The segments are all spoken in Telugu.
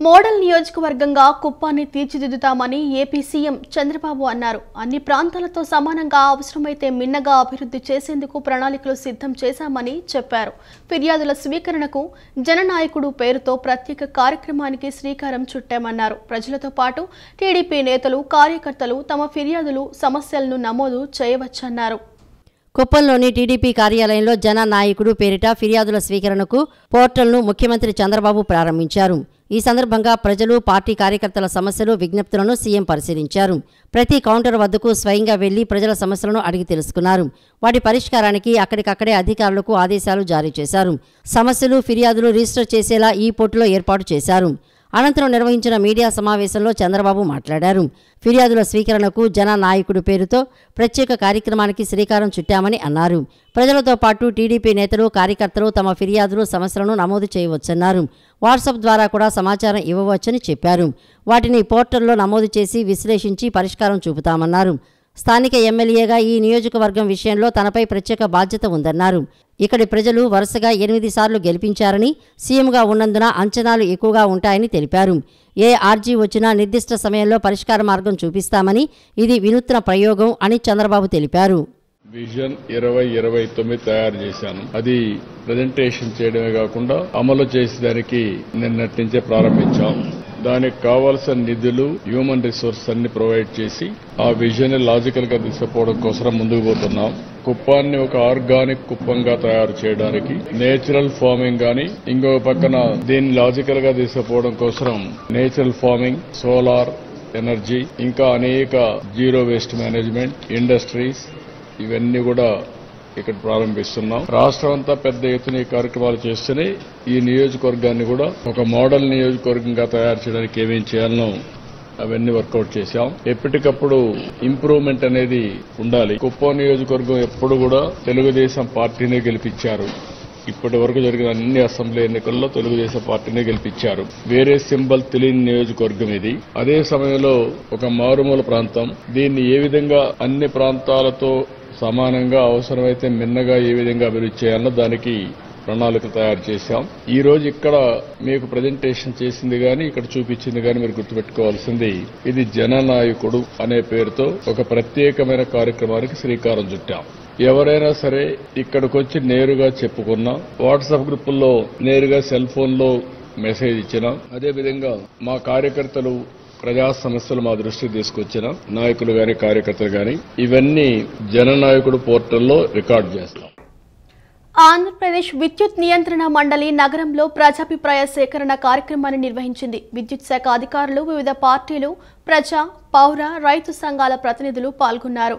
మోడల్ నియోజకవర్గంగా కుప్పాన్ని తీర్చిదిద్దుతామని ఏపీ సీఎం చంద్రబాబు అన్నారు. అన్ని ప్రాంతాలతో సమానంగా అవసరమైతే మిన్నగా అభివృద్ధి చేసేందుకు ప్రణాళికలు సిద్ధం చేశామని చెప్పారు. ఫిర్యాదుల స్వీకరణకు జననాయకుడు పేరుతో ప్రత్యేక కార్యక్రమానికి శ్రీకారం చుట్టామన్నారు. ప్రజలతో పాటు టీడీపీ నేతలు, కార్యకర్తలు తమ ఫిర్యాదులు, సమస్యలను నమోదు చేయవచ్చన్నారు. కుప్పంలోని టీడీపీ కార్యాలయంలో జన నాయకుడు పేరిట ఫిర్యాదుల స్వీకరణకు పోర్టల్ను ముఖ్యమంత్రి చంద్రబాబు ప్రారంభించారు. ఈ సందర్భంగా ప్రజలు, పార్టీ కార్యకర్తల సమస్యలు, విజ్ఞప్తులను సీఎం పరిశీలించారు. ప్రతి కౌంటర్ వద్దకు స్వయంగా వెళ్లి ప్రజల సమస్యలను అడిగి తెలుసుకున్నారు. వాటి పరిష్కారానికి అక్కడికక్కడే అధికారులకు ఆదేశాలు జారీ చేశారు. సమస్యలు, ఫిర్యాదులు రిజిస్టర్ చేసేలా ఈ పోర్టల్లో ఏర్పాటు చేశారు. అనంతరం నిర్వహించిన మీడియా సమావేశంలో చంద్రబాబు మాట్లాడారు. ఫిర్యాదుల స్వీకరణకు జన నాయకుడు పేరుతో ప్రత్యేక కార్యక్రమానికి శ్రీకారం చుట్టామని అన్నారు. ప్రజలతో పాటు టీడీపీ నేతలు, కార్యకర్తలు తమ ఫిర్యాదులు, సమస్యలను నమోదు చేయవచ్చన్నారు. వాట్సాప్ ద్వారా కూడా సమాచారం ఇవ్వవచ్చని చెప్పారు. వాటిని పోర్టల్లో నమోదు చేసి విశ్లేషించి పరిష్కారం చూపుతామన్నారు. స్థానిక ఎమ్మెల్యేగా ఈ నియోజకవర్గం విషయంలో తనపై ప్రత్యేక బాధ్యత ఉందన్నారు. ఇక్కడి ప్రజలు వరుసగా 8 సార్లు గెలిపించారని, సీఎంగా ఉన్నందున అంచనాలు ఎక్కువగా ఉంటాయని తెలిపారు. ఏ ఆర్జీ వచ్చినా నిర్దిష్ట సమయంలో పరిష్కార మార్గం చూపిస్తామని, ఇది వినూత్న ప్రయోగం అని చంద్రబాబు తెలిపారు. విజన్ 2029 తయారు చేశాను. అది ప్రెజెంటేషన్ చేయడమే కాకుండా అమలు చేసేదానికి నిన్నటి నుంచే ప్రారంభించాం. దానికి కావాల్సిన నిధులు, హ్యూమన్ రిసోర్స్ అన్ని ప్రొవైడ్ చేసి ఆ విజన్ లాజికల్ గా తీసుకుపోవడం కోసం ముందుకు పోతున్నాం. కుప్పాన్ని ఒక ఆర్గానిక్ కుప్పంగా తయారు చేయడానికి నేచురల్ ఫార్మింగ్ గాని, ఇంకొక పక్కన దీన్ని లాజికల్ గా తీసుకుపోవడం కోసం నేచురల్ ఫార్మింగ్, సోలార్ ఎనర్జీ, ఇంకా అనేక జీరో వేస్ట్ మేనేజ్మెంట్, ఇండస్ట్రీస్, ఇవన్నీ కూడా ఇక్కడ ప్రారంభిస్తున్నాం. రాష్ట్రం అంతా పెద్ద ఎత్తున ఈ కార్యక్రమాలు చేస్తూనే ఈ నియోజకవర్గాన్ని కూడా ఒక మోడల్ నియోజకవర్గంగా తయారు చేయడానికి ఏమేం చేయాలనో అవన్నీ వర్కౌట్ చేశాం. ఎప్పటికప్పుడు ఇంప్రూవ్మెంట్ అనేది ఉండాలి. కుప్పం నియోజకవర్గం ఎప్పుడు కూడా తెలుగుదేశం పార్టీనే గెలిపించారు. ఇప్పటి వరకు జరిగిన అన్ని అసెంబ్లీ ఎన్నికల్లో తెలుగుదేశం పార్టీనే గెలిపించారు. వేరే సింబల్ తెలియని నియోజకవర్గం ఇది. అదే సమయంలో ఒక మారుమూల ప్రాంతం. దీన్ని ఏ విధంగా అన్ని ప్రాంతాలతో సమానంగా, అవసరమైతే మిన్నగా ఏ విధంగా అభివృద్ధి చేయాలో దానికి ప్రణాళిక తయారు చేశాం. ఈ రోజు ఇక్కడ మీకు ప్రజెంటేషన్ చేసింది గాని, ఇక్కడ చూపించింది గాని మీరు గుర్తుపెట్టుకోవాల్సింది, ఇది జననాయకుడు అనే పేరుతో ఒక ప్రత్యేకమైన కార్యక్రమానికి శ్రీకారం చుట్టాం. ఎవరైనా సరే ఇక్కడికి వచ్చి నేరుగా చెప్పుకున్నా, వాట్సాప్ గ్రూపుల్లో నేరుగా సెల్ ఫోన్ లో మెసేజ్ ఇచ్చినా, అదేవిధంగా మా కార్యకర్తలు ప్రజా సమస్యలు మా దృష్టికి తీసుకొచ్చిన నాయకులు గాని, కార్యకర్తలు గాని, ఇవన్నీ జననాయకుడు పోర్టల్లో రికార్డు చేస్తాం. ఆంధ్రప్రదేశ్ విద్యుత్ నియంత్రణ మండలి నగరంలో ప్రజాభిప్రాయ సేకరణ కార్యక్రమాన్ని నిర్వహించింది. విద్యుత్ శాఖ అధికారులు, వివిధ పార్టీలు, ప్రజా, పౌర, రైతు సంఘాల ప్రతినిధులు పాల్గొన్నారు.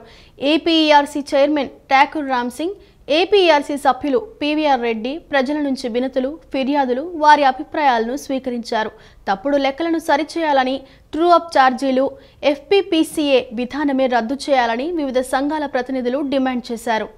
APERC chairman Thakur Ram Singh, APERC సభ్యులు పీవీఆర్ రెడ్డి ప్రజల నుంచి వినతులు, ఫిర్యాదులు, వారి అభిప్రాయాలను స్వీకరించారు. తప్పుడు లెక్కలను సరిచేయాలని, ట్రూ అప్ ఛార్జీలు, ఎఫ్పీపీసీఏ విధానమే రద్దు చేయాలని వివిధ సంఘాల ప్రతినిధులు డిమాండ్ చేశారు.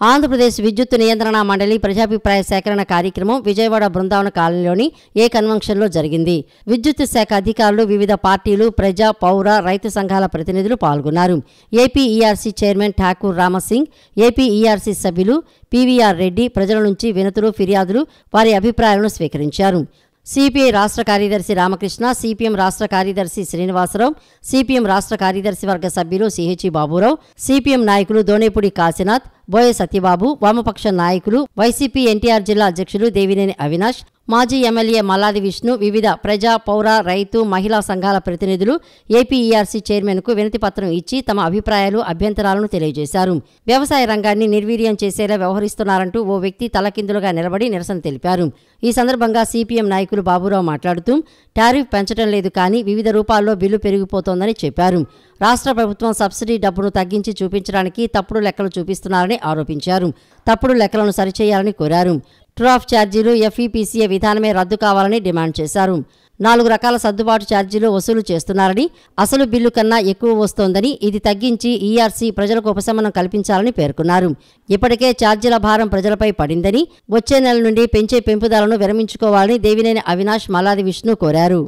ఆంధ్రప్రదేశ్ విద్యుత్ నియంత్రణ మండలి ప్రజాభిప్రాయ సేకరణ కార్యక్రమం విజయవాడ బృందావన కాలనీలోని ఏ కన్వెన్షన్లో జరిగింది. విద్యుత్ శాఖ అధికారులు, వివిధ పార్టీలు, ప్రజా, పౌర, రైతు సంఘాల ప్రతినిధులు పాల్గొన్నారు. APERC chairman Thakur Ramsingh, APERC సభ్యులు పీవీఆర్ రెడ్డి ప్రజల నుంచి వినతులు, ఫిర్యాదులు, వారి అభిప్రాయాలను స్వీకరించారు. సిపిఐ రాష్ట్ర కార్యదర్శి రామకృష్ణ, సిపిఎం రాష్ట్ర కార్యదర్శి శ్రీనివాసరావు, సిపిఎం రాష్ట్ర కార్యదర్శి వర్గ సభ్యులు సిహెచ్ బాబురావు, సిపిఎం నాయకులు దోనేపూడి కాశీనాథ్, బోయ సత్యబాబు, వామపక్ష నాయకులు, వైసీపీ ఎన్టీఆర్ జిల్లా అధ్యక్షులు దేవినేని అవినాష్, మాజీ ఎమ్మెల్యే మల్లాది విష్ణు, వివిధ ప్రజా, పౌర, రైతు, మహిళా సంఘాల ప్రతినిధులు ఏపీఈఆర్సీ చైర్మన్కు వినతి పత్రం ఇచ్చి తమ అభిప్రాయాలు, అభ్యంతరాలను తెలియజేశారు. వ్యవసాయ రంగాన్ని నిర్వీర్యం చేసేలా వ్యవహరిస్తున్నారంటూ ఓ వ్యక్తి తలకిందులుగా నిలబడి నిరసన తెలిపారు. ఈ సందర్భంగా సిపిఎం నాయకులు బాబురావు మాట్లాడుతూ, టారిఫ్ పెంచడం లేదు కానీ వివిధ రూపాల్లో బిల్లు పెరిగిపోతోందని చెప్పారు. రాష్ట్ర ప్రభుత్వం సబ్సిడీ డబ్బును తగ్గించి చూపించడానికి తప్పుడు లెక్కలు చూపిస్తున్నారని ఆరోపించారు. తప్పుడు లెక్కలను సరిచేయాలని కోరారు. ట్రూ ఆఫ్ ఛార్జీలు, ఎఫ్ఈపీసీఏ విధానమే రద్దు కావాలని డిమాండ్ చేశారు. 4 రకాల సర్దుబాటు ఛార్జీలు వసూలు చేస్తున్నారని, అసలు బిల్లు కన్నా ఎక్కువ వస్తోందని, ఇది తగ్గించి ఈఆర్సీ ప్రజలకు ఉపశమనం కల్పించాలని పేర్కొన్నారు. ఇప్పటికే ఛార్జీల భారం ప్రజలపై పడిందని, వచ్చే నెల నుండి పెంచే పెంపుదలను విరమించుకోవాలని దేవినేని అవినాష్, మల్లాది విష్ణు కోరారు.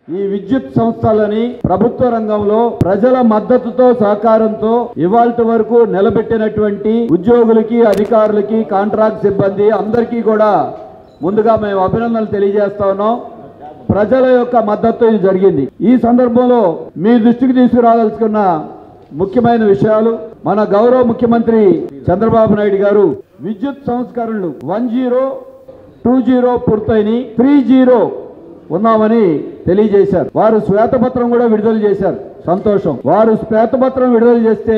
ఈ విద్యుత్ సంస్థలని ప్రభుత్వ రంగంలో ప్రజల మద్దతుతో, సహకారంతో ఇవాల్టి వరకు నిలబెట్టినటువంటి ఉద్యోగులకి, అధికారులకి, కాంట్రాక్ట్ సిబ్బంది అందరికీ కూడా ముందుగా మేము అభినందనలు తెలియజేస్తా ఉన్నాం. ప్రజల యొక్క మద్దతు ఇది జరిగింది. ఈ సందర్భంలో మీ దృష్టికి తీసుకురావాల్సిన ముఖ్యమైన విషయాలు, మన గౌరవ ముఖ్యమంత్రి చంద్రబాబు నాయుడు గారు విద్యుత్ సంస్కరణలు 10, 20 పూర్తయిని 30 ఉన్నామని తెలియజేశారు. వారు శ్వేతపత్రం కూడా విడుదల చేశారు. సంతోషం. వారు శ్వేతపత్రం విడుదల చేస్తే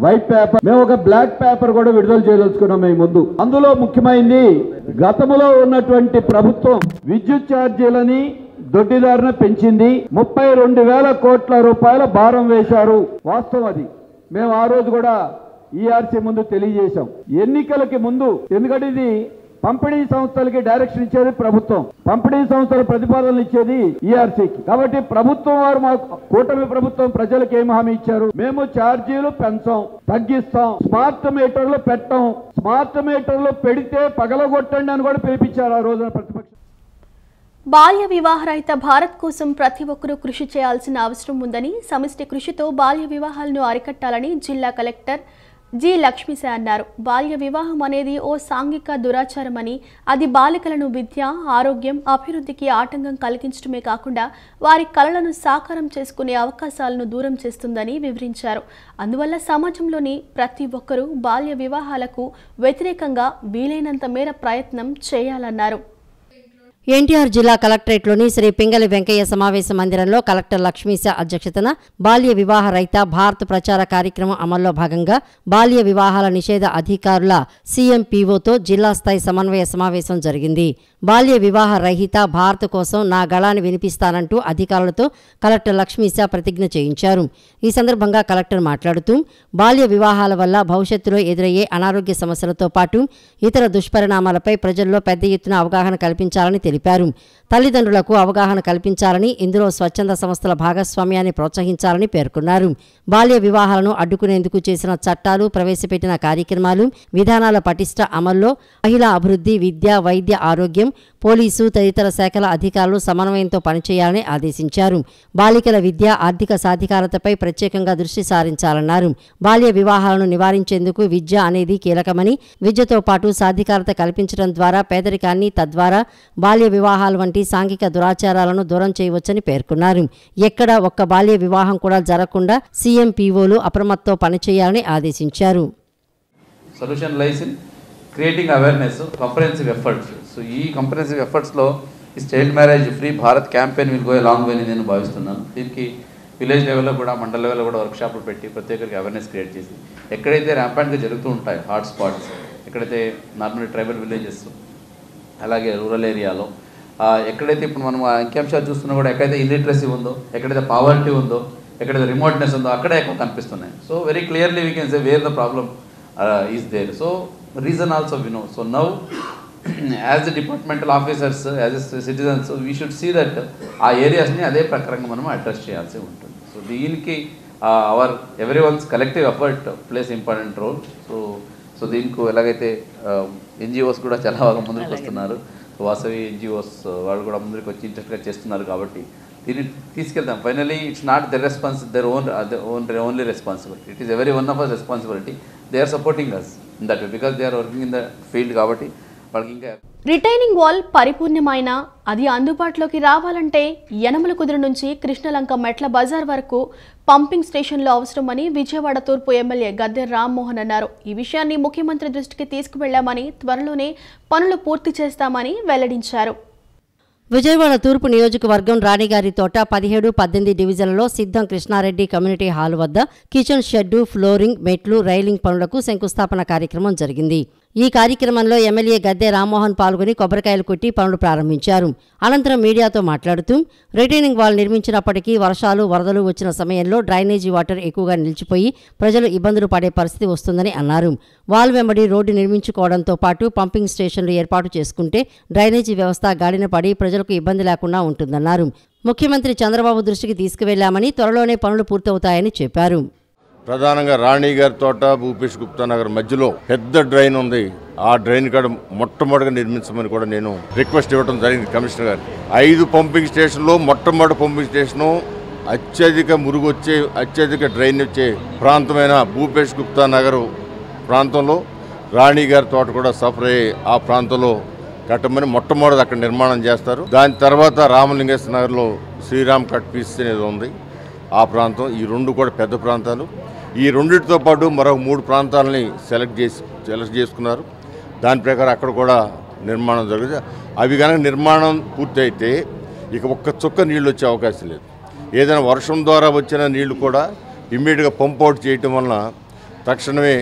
వైట్ పేపర్, మేము ఒక బ్లాక్ పేపర్ కూడా విడుదల చేయదలుచుకున్నాం మేము ముందు. అందులో ముఖ్యమైనది, గతంలో ఉన్నటువంటి ప్రభుత్వం విద్యుత్ ఛార్జీలని దొడ్డిదారిన పెంచింది. 32,000 కోట్ల రూపాయల భారం వేశారు. వాస్తవం అది. మేము ఆ రోజు కూడా ఈఆర్సీ ముందు తెలియజేశాం. ఎన్నికలకి ముందు, ఎందుకంటే ఇది పంపిణీ సంస్థలకి డైరెక్షన్ ఇచ్చేది ప్రభుత్వం, పంపిణీ సంస్థల ప్రతిపాదనలు ఇచ్చేది ఈఆర్సీకి. కాబట్టి ప్రభుత్వం వారు మాకు, కూటమి ప్రభుత్వం ప్రజలకు ఏం హామీ ఇచ్చారు? మేము ఛార్జీలు పెంచాం, తగ్గిస్తాం, స్మార్ట్ మీటర్లు పెట్టాం, స్మార్ట్ మీటర్లు పెడితే పగలగొట్టండి అని కూడా పిలిపించారు ఆ రోజున ప్రతిపక్షం. బాల్య వివాహరహిత భారత్ కోసం ప్రతి ఒక్కరూ కృషి చేయాల్సిన అవసరం ఉందని, సమిష్టి కృషితో బాల్య వివాహాలను అరికట్టాలని జిల్లా కలెక్టర్ జి లక్ష్మీశ అన్నారు. బాల్య వివాహం అనేది ఓ సాంఘిక దురాచారమని, అది బాలికలను విద్య, ఆరోగ్యం, అభివృద్ధికి ఆటంకం కలిగించడమే కాకుండా వారి కలలను సాకారం చేసుకునే అవకాశాలను దూరం చేస్తుందని వివరించారు. అందువల్ల సమాజంలోని ప్రతి ఒక్కరూ బాల్య వివాహాలకు వ్యతిరేకంగా వీలైనంత మేర ప్రయత్నం చేయాలన్నారు. ఎన్టీఆర్ జిల్లా కలెక్టరేట్లోని శ్రీ పింగళి వెంకయ్య సమావేశ మందిరంలో కలెక్టర్ లక్ష్మీశ అధ్యక్షతన బాల్య వివాహ రహిత భారత్ ప్రచార కార్యక్రమం అమల్లో భాగంగా బాల్య వివాహాల నిషేధ అధికారుల సీఎంపీఓతో జిల్లా స్థాయి సమన్వయ సమావేశం జరిగింది. బాల్య వివాహ రహిత భారత్ కోసం నా గళాన్ని వినిపిస్తానంటూ అధికారులతో కలెక్టర్ లక్ష్మీశ ప్రతిజ్ఞ చేయించారు. ఈ సందర్భంగా కలెక్టర్ మాట్లాడుతూ బాల్య వివాహాల వల్ల భవిష్యత్తులో ఎదురయ్యే అనారోగ్య సమస్యలతో పాటు ఇతర దుష్పరిణామాలపై ప్రజల్లో పెద్ద ఎత్తున అవగాహన కల్పించాలని తెలిపారు. తల్లిదండ్రులకు అవగాహన కల్పించాలని, ఇందులో స్వచ్ఛంద సంస్థల భాగస్వామ్యాన్ని ప్రోత్సహించాలని పేర్కొన్నారు. బాల్య వివాహాలను అడ్డుకునేందుకు చేసిన చట్టాలు, ప్రవేశపెట్టిన కార్యక్రమాలు, విధానాల పటిష్ట అమల్లో మహిళా అభివృద్ధి, విద్య, వైద్య, ఆరోగ్యం, పోలీసు తదితర శాఖల అధికారులు సమన్వయంతో పనిచేయాలని ఆదేశించారు. బాలికల విద్య, ఆర్థిక సాధికారతపై ప్రత్యేకంగా దృష్టి సారించాలన్నారు. బాల్య వివాహాలను నివారించేందుకు విద్య అనేది కీలకమని, విద్యతో పాటు సాధికారత కల్పించడం ద్వారా పేదరికాన్ని, తద్వారా బాల్య వివాహాల వంటి సాంఘిక దురాచారాలను దూరం చేయవచ్చని పేర్కొన్నారు. ఎక్కడ ఒక్క బాల్య వివాహం కూడా జరగకుండా సీఎంపీఓలు అప్రమత్తంతో పనిచేయాలని ఆదేశించారు. Solution lies in creating awareness, comprehensive efforts. So ఈ కంప్రహెన్సివ్ ఎఫర్ట్స్లో ఈ child marriage free Bharat campaign will go a long way అని నేను భావిస్తున్నాను. దీనికి విలేజ్ లెవెల్లో కూడా, మండల లెవెల్లో కూడా వర్క్షాప్లు పెట్టి ప్రతి ఒక్కరికి అవేర్నెస్ క్రియేట్ చేసి, ఎక్కడైతే ర్యాంపాంట్గా జరుగుతూ ఉంటాయి హాట్ స్పాట్స్, ఎక్కడైతే నార్మల్ ట్రైబల్ విలేజెస్, అలాగే రూరల్ ఏరియాలో ఎక్కడైతే ఇప్పుడు మనం అంశాలు చూస్తున్నా కూడా ఎక్కడైతే ఇల్లిటరసీ ఉందో, ఎక్కడైతే పావర్టీ ఉందో, ఎక్కడైతే రిమోట్నెస్ ఉందో అక్కడే ఎక్కువ కనిపిస్తున్నాయి. So very clearly we can say where the problem is there. So reason also we know. So now as the departmental officers, as a citizens, we should see that ఆ ఏరియాస్ని అదే ప్రకారంగా మనం అడ్రస్ చేయాల్సి ఉంటుంది. సో దీనికి our everyone's collective effort plays important role. So దీనికి ఎలాగైతే ఎన్జిఓస్ కూడా చాలా బాగా ముందుకు వస్తున్నారు, వాసవి ఎన్జిఓస్ వాళ్ళు కూడా ముందుకు వచ్చి ఇంట్రెస్ట్గా చేస్తున్నారు. కాబట్టి దీన్ని తీసుకెళ్తాం. Finally it's not their only responsibility. It is every one of us responsibility. They are supporting us in that way because they are working in the field. కాబట్టి వాళ్ళకి ఇంకా రిటైనింగ్ వాల్ పరిపూర్ణమైన అది అందుబాటులోకి రావాలంటే యనమలకుదురు నుంచి కృష్ణలంక మెట్ల బజార్ వరకు పంపింగ్ స్టేషన్లు అవసరమని విజయవాడ తూర్పు ఎమ్మెల్యే గద్దె రామ్మోహన్ అన్నారు. ఈ విషయాన్ని ముఖ్యమంత్రి దృష్టికి తీసుకువెళ్లామని, త్వరలోనే పనులు పూర్తి చేస్తామని వెల్లడించారు. విజయవాడ తూర్పు నియోజకవర్గం రాణిగారి తోట 17, 18 డివిజన్లలో సిద్ధం కృష్ణారెడ్డి కమ్యూనిటీ హాల్ వద్ద కిచెన్ షెడ్డు, ఫ్లోరింగ్, మెట్లు, రైలింగ్ పనులకు శంకుస్థాపన కార్యక్రమం జరిగింది. ఈ కార్యక్రమంలో ఎమ్మెల్యే గద్దె రామ్మోహన్ పాల్గొని కొబ్బరికాయలు కొట్టి పనులు ప్రారంభించారు. అనంతరం మీడియాతో మాట్లాడుతూ రిటైనింగ్ వాల్ నిర్మించినప్పటికీ వర్షాలు, వరదలు వచ్చిన సమయంలో డ్రైనేజీ వాటర్ ఎక్కువగా నిలిచిపోయి ప్రజలు ఇబ్బందులు పడే పరిస్థితి వస్తుందని అన్నారు. వాల్ వెంబడి రోడ్డు నిర్మించుకోవడంతో పాటు పంపింగ్ స్టేషన్లు ఏర్పాటు చేసుకుంటే డ్రైనేజీ వ్యవస్థ గాడిన పడి ప్రజలకు ఇబ్బంది లేకుండా ఉంటుందన్నారు. ముఖ్యమంత్రి చంద్రబాబు దృష్టికి తీసుకువెళ్లామని, త్వరలోనే పనులు పూర్తవుతాయని చెప్పారు. ప్రధానంగా రాణిగారి తోట, భూపేష్ గుప్తా నగర్ మధ్యలో పెద్ద డ్రైన్ ఉంది. ఆ డ్రైన్ కాడ మొట్టమొదటిగా నిర్మించమని కూడా నేను రిక్వెస్ట్ ఇవ్వడం జరిగింది కమిషనర్ గారు. 5 పంపింగ్ స్టేషన్లో మొట్టమొదటి పంపింగ్ స్టేషను అత్యధిక మురుగు వచ్చే, అత్యధిక డ్రైన్ వచ్చే ప్రాంతమైన భూపేష్ గుప్తా నగర్ ప్రాంతంలో రాణిగారి తోట కూడా సఫర్ అయ్యి ఆ ప్రాంతంలో కట్టమని మొట్టమొదటి అక్కడ నిర్మాణం చేస్తారు. దాని తర్వాత రామలింగేశ్వర నగర్లో శ్రీరామ్ కట్ పీస్ అనేది ఉంది. ఆ ప్రాంతం, ఈ రెండు కూడా పెద్ద ప్రాంతాలు. ఈ రెండింటితో పాటు మరో 3 ప్రాంతాలని సెలెక్ట్ చేసుకున్నారు. దాని ప్రకారం అక్కడ కూడా నిర్మాణం జరుగుతుంది. అవి కనుక నిర్మాణం పూర్తయితే ఇక ఒక్క చుక్క నీళ్ళు వచ్చే అవకాశం లేదు. ఏదైనా వర్షం ద్వారా వచ్చిన నీళ్లు కూడా ఇమ్మీడియట్గా పంప్ అవుట్ చేయటం వలన తక్షణమే